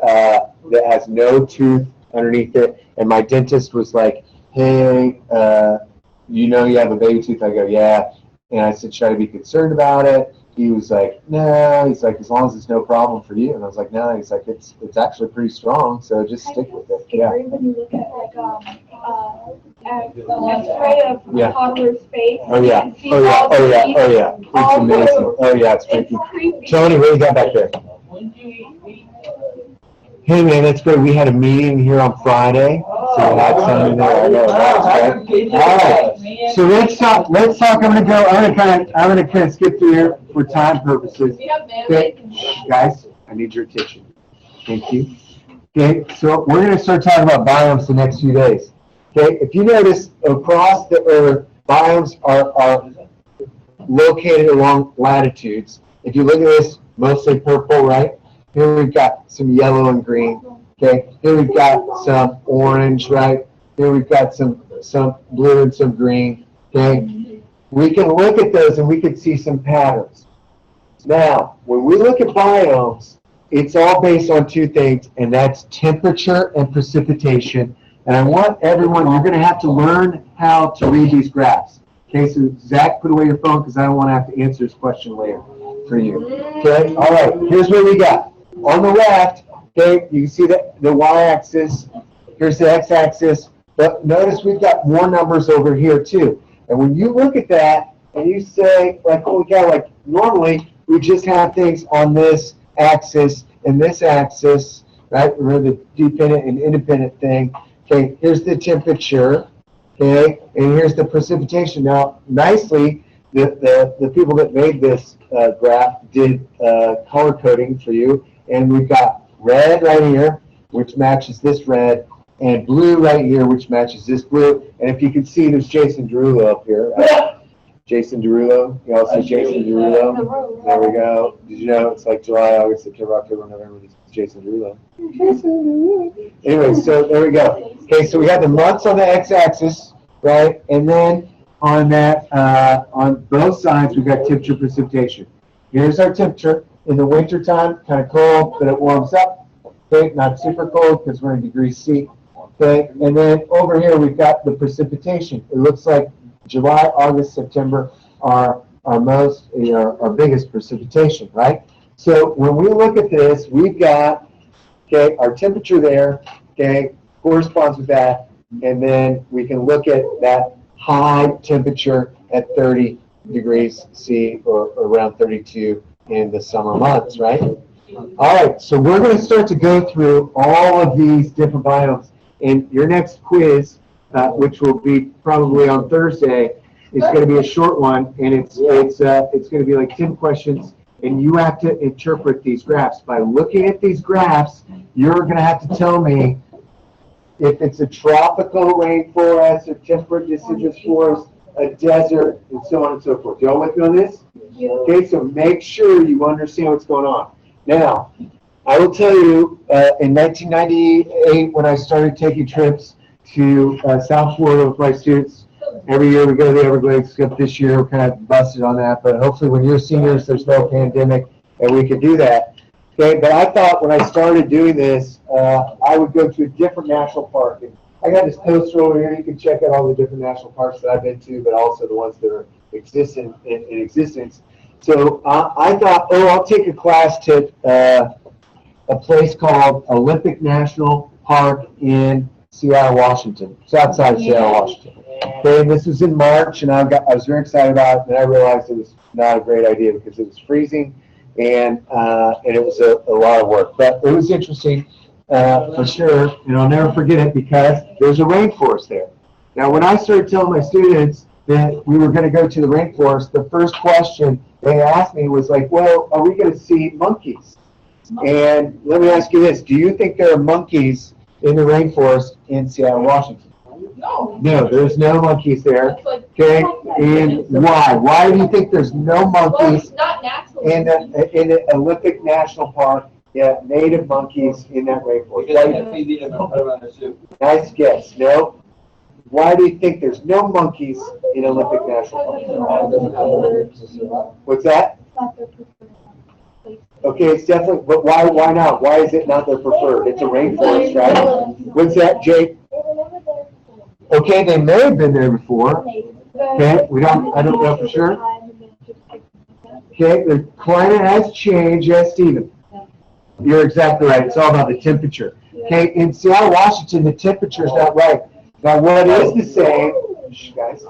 that has no tooth underneath it. And my dentist was like, hey, you know you have a baby tooth? I go, yeah. And I said, should I be concerned about it? He was like, no. He's like, as long as it's no problem for you. And I was like, no. He's like, it's actually pretty strong, so just stick with it. Yeah. When you look at X-ray of a toddler's face. Oh yeah. Oh yeah. Oh yeah. Oh yeah. It's amazing. Oh yeah, it's freaky. Tony, what do you got back there? Hey man, that's great. We had a meeting here on Friday, so we had some in there. I know that's great. All right, so let's talk. I'm gonna kind of skip through here for time purposes. Okay, guys, I need your attention. Thank you. Okay, so we're gonna start talking about biomes the next few days. Okay, if you notice, across the Earth, biomes are located along latitudes. If you look at this, mostly purple, right? Here we've got some yellow and green. Okay. Here we've got some orange, right? Here we've got some blue and some green. Okay. We can look at those and we can see some patterns. Now, when we look at biomes, it's all based on two things, and that's temperature and precipitation. And I want everyone, you're going to have to learn how to read these graphs. Okay, so Zach, put away your phone because I don't want to have to answer this question later for you. Okay, all right, here's what we got. On the left, okay, you can see the y-axis. Here's the x-axis. But notice we've got more numbers over here too. And when you look at that and you say, like, holy cow, like normally we just have things on this axis and this axis, right? Remember the dependent and independent thing. Okay, here's the temperature. Okay, and here's the precipitation. Now, nicely, the people that made this graph did color coding for you. And we've got red right here, which matches this red, and blue right here, which matches this blue. And if you can see, there's Jason Derulo up here. Jason Derulo. You all see Jason Derulo? There we go. Did you know it's like July, August, September, October, November? This is Jason Derulo. Anyway, so there we go. Okay, so we have the months on the x-axis, right? And then on that, on both sides, we've got temperature, precipitation. Here's our temperature. In the wintertime, kind of cold, but it warms up. Okay, not super cold because we're in degrees C. Okay, and then over here we've got the precipitation. It looks like July, August, September are our most, our biggest precipitation, right? So when we look at this, we've got, okay, our temperature there, okay, corresponds with that, and then we can look at that high temperature at 30 degrees C or around 32 in the summer months, right? All right, so we're going to start to go through all of these different biomes. And your next quiz, which will be probably on Thursday, is going to be a short one, and it's going to be like 10 questions, and you have to interpret these graphs. By looking at these graphs, you're going to have to tell me if it's a tropical rainforest, a temperate deciduous forest, a desert, and so on and so forth. Y'all with me on this? Okay, so make sure you understand what's going on. Now, I will tell you, in 1998, when I started taking trips to South Florida with my students, every year we go to the Everglades, except this year we're kind of busted on that, but hopefully when you're seniors, there's no pandemic, and we can do that. Okay, but I thought when I started doing this, I would go to a different national park. And I got this poster over here. You can check out all the different national parks that I've been to, but also the ones that are in existence. So I thought, I'll take a class to a place called Olympic National Park in Seattle, Washington. It's outside of Seattle, Washington. Okay, this was in March, and I was very excited about it, and I realized it was not a great idea because it was freezing, and it was a lot of work. But it was interesting for sure, and I'll never forget it because there's a rainforest there. Now, when I started telling my students that we were going to go to the rainforest, the first question they asked me was like, well, are we going to see monkeys? And let me ask you this. Do you think there are monkeys in the rainforest in Seattle, Washington? No. No, there's no monkeys there. Okay, and why? Why do you think there's no monkeys in the Olympic National Park? Yeah, native monkeys in that rainforest. Nice guess. No. Why do you think there's no monkeys in Olympic National Park? What's that? Okay, it's definitely, but why not? Why is it not their preferred? It's a rainforest, right? What's that, Jake? Okay, they may have been there before. Okay, I don't know for sure. Okay, the climate has changed. Yes, Stephen. You're exactly right. It's all about the temperature. Okay, in Seattle, Washington, the temperature is not right. Now, what is the same, guys?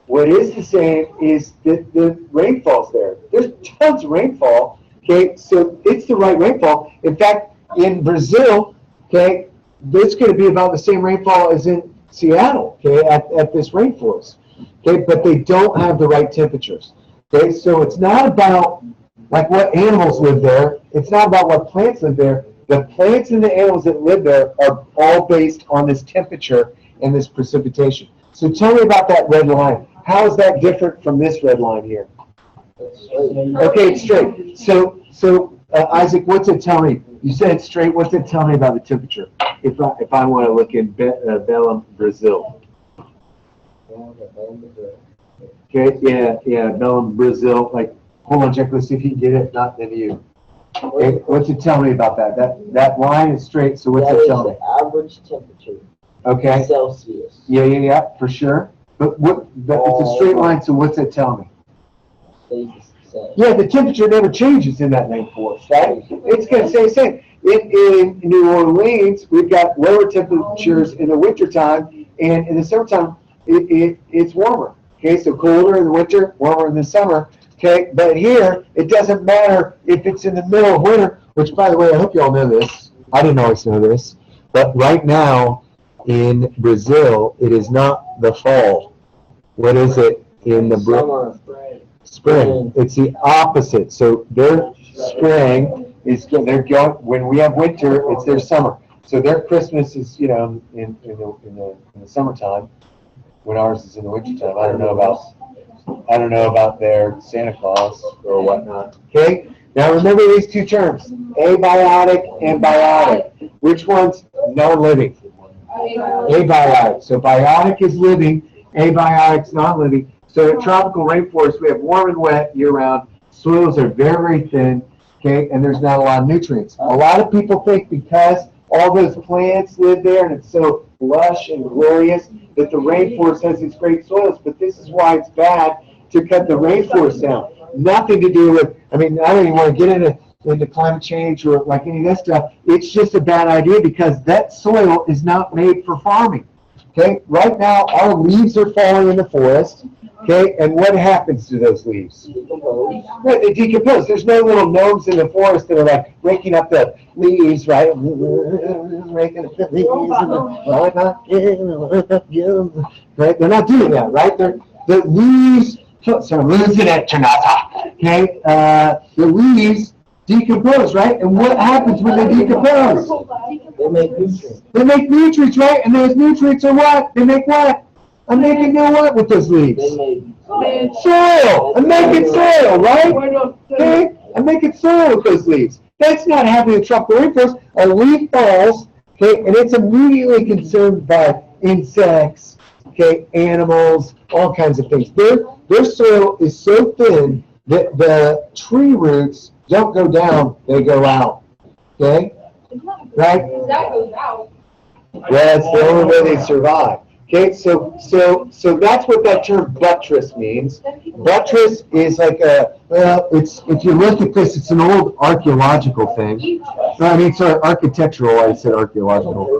What is the same is that the rainfall's there. There's tons of rainfall. Okay, so it's the right rainfall. In fact, in Brazil, okay, it's going to be about the same rainfall as in Seattle. Okay, at this rainforest. Okay, but they don't have the right temperatures. Okay, so it's not about like what animals live there. It's not about what plants live there. The plants and the animals that live there are all based on this temperature and this precipitation. So tell me about that red line. How is that different from this red line here? Okay, it's straight. So Isaac, what's it tell me? You said it's straight. What's it tell me about the temperature? If I want to look in Belém, Brazil. Okay, yeah, Belém, Brazil. Like, hold on, Jack. Let's see if you can get it. Not then you. Okay, what's it tell me about that? That line is straight. So what's it tell me? The average temperature. Okay. Celsius. Yeah, for sure. But it's a straight line. So what's it tell me? Stays the same. Yeah, the temperature never changes in that rainforest, right? It's going to stay the same. In New Orleans, we've got lower temperatures in the wintertime, and in the summertime, it's warmer. Okay, so colder in the winter, warmer in the summer. Okay, but here, it doesn't matter if it's in the middle of winter, which, by the way, I hope you all know this. I didn't always know this. But right now, in Brazil, it is not the fall. What is it in the Summer. spring? It's the opposite. So their spring is they're going when we have winter, it's their summer. So their Christmas is in the summertime, when ours is in the wintertime. I don't know about their Santa Claus or whatnot. Okay. Now remember these two terms: abiotic and biotic. Which one's non-living? Abiotic. So biotic is living, abiotic is not living. So in tropical rainforests, we have warm and wet year-round. Soils are very, very thin, okay, and there's not a lot of nutrients. A lot of people think because all those plants live there and it's so lush and glorious that the rainforest has these great soils, but this is why it's bad to cut the rainforest down. Nothing to do with, I don't even want to get into climate change or like any of that stuff. It's just a bad idea because that soil is not made for farming. Okay, right now our leaves are falling in the forest. Okay, and what happens to those leaves? Right, they decompose. There's no little gnomes in the forest that are like raking up the leaves, right? Raking up the leaves. Right, they're not doing that, right? The leaves. So I'm losing it, Tanaka. Okay, the leaves decompose, right? And what happens when they decompose? They make nutrients. They make nutrients, right? And those nutrients are what? They make what? I'm making what with those leaves? They make soil. I'm making soil, right? Okay? I'm making soil with those leaves. That's not happening in tropical rainforest. A leaf falls, okay, and it's immediately consumed by insects, okay, animals, all kinds of things. Their soil is so thin that the tree roots don't go down, they go out. Okay? Right? That goes out. That's the only way they survive. Okay, so that's what that term buttress means. Buttress is like it's if you look at this, it's an old archaeological thing. Sorry, architectural. I said archaeological.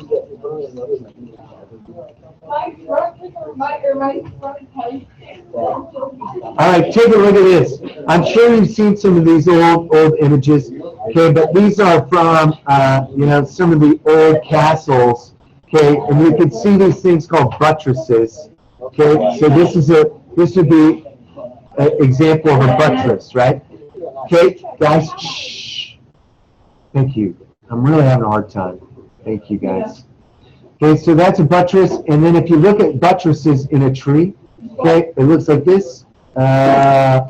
All right, take a look at this. I'm sure you've seen some of these old images. Okay, but these are from some of the old castles. Okay, and you can see these things called buttresses. Okay, so this would be an example of a buttress, right? Okay, guys, shh. Thank you. I'm really having a hard time. Thank you, guys. Okay, so that's a buttress, and then if you look at buttresses in a tree, okay, it looks like this. I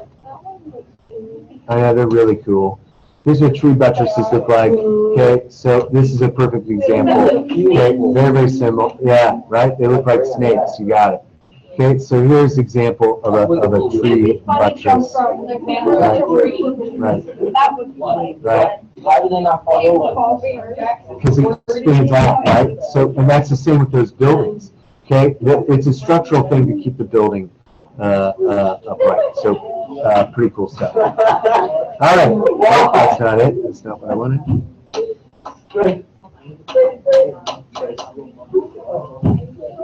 know, they're really cool. Here's what tree buttresses look like. Okay, so this is a perfect example. Okay, very, very simple. Yeah, right? They look like snakes. You got it. Okay, so here's an example of a tree buttress. Right. That would be like. Right. Why do they not fall over? Because it stands out, right? So, and that's the same with those buildings. Okay, it's a structural thing to keep the building upright. So, pretty cool stuff. All right, well, that's not it. That's not what I wanted.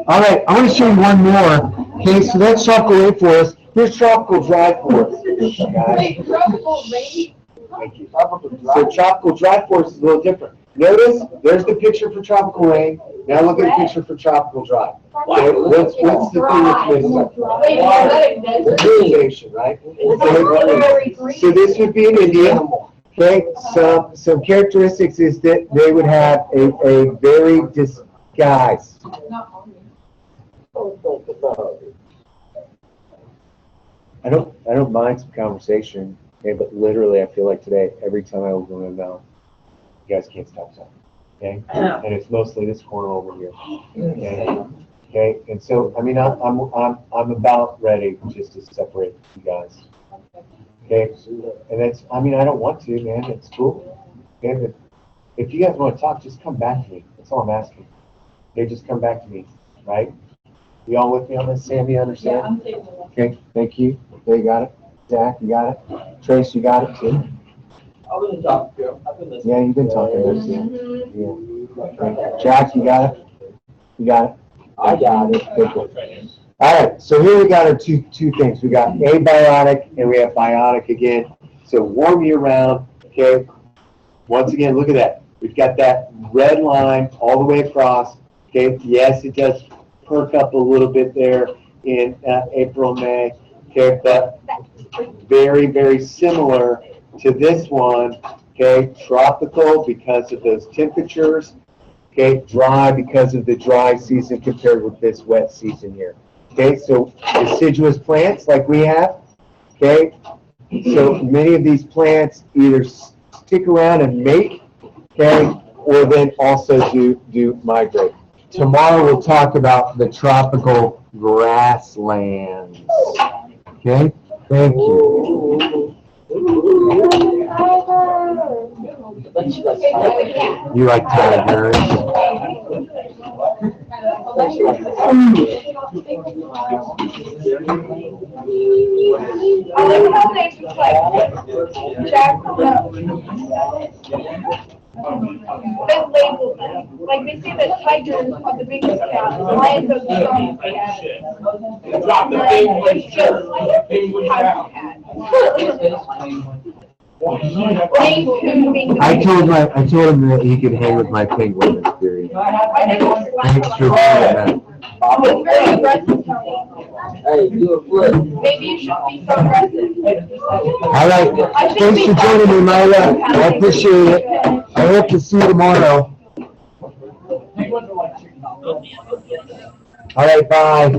All right, I want to show you one more. Okay, so that's Tropical Rainforest. Here's Tropical Dry Forest. Guys. Thank you. So Tropical Dry Forest is a little different. Notice, there's the picture for Tropical Rain. Now look at the picture for Tropical Dry. Okay, what's the thing that's missing? The vegetation, right? So this would be an Indian. Okay, some characteristics is that they would have a very disguised. I don't mind some conversation, okay, but literally I feel like today, every time I open my mouth, you guys can't stop talking. Okay? And it's mostly this corner over here. Okay? Okay? And so, I mean, I'm about ready just to separate you guys. Okay? And that's, I mean, I don't want to, man. It's cool. Okay? But if you guys want to talk, just come back to me. That's all I'm asking. Okay? Just come back to me. Right? You all with me on this? Sam, you understand? Yeah, okay, thank you. Okay, you got it. Zach, you got it. Trace, you got it too. I've been talking, I've been listening. Yeah, you've been talking to us, yeah. Okay. Jack, you got it? You got it? I got it. Okay. All right, so here we got our two things. We got abiotic and we have biotic again. So warm year round, okay? Once again, look at that. We've got that red line all the way across, okay? Yes, it does perk up a little bit there in April, May, okay? But very, very similar to this one, okay? Tropical because of those temperatures, okay? Dry because of the dry season compared with this wet season here. Okay, so deciduous plants like we have, okay? So many of these plants either stick around and mate, okay, or then also do migrate. Tomorrow we'll talk about the tropical grasslands. Okay, thank you. You like tigers? I like how they just like Jack and label them. Like they say that tigers are the biggest cat, lions are the strongest cat. Drop the It's just like cat. I told him that he could hang with my penguin in theory. Thanks for doing that. It's very aggressive, Tony. Hey, do a flip. Maybe you shouldn't be so aggressive. All right, thanks for joining me, Myla. I appreciate it. I hope to see you tomorrow. All right, bye.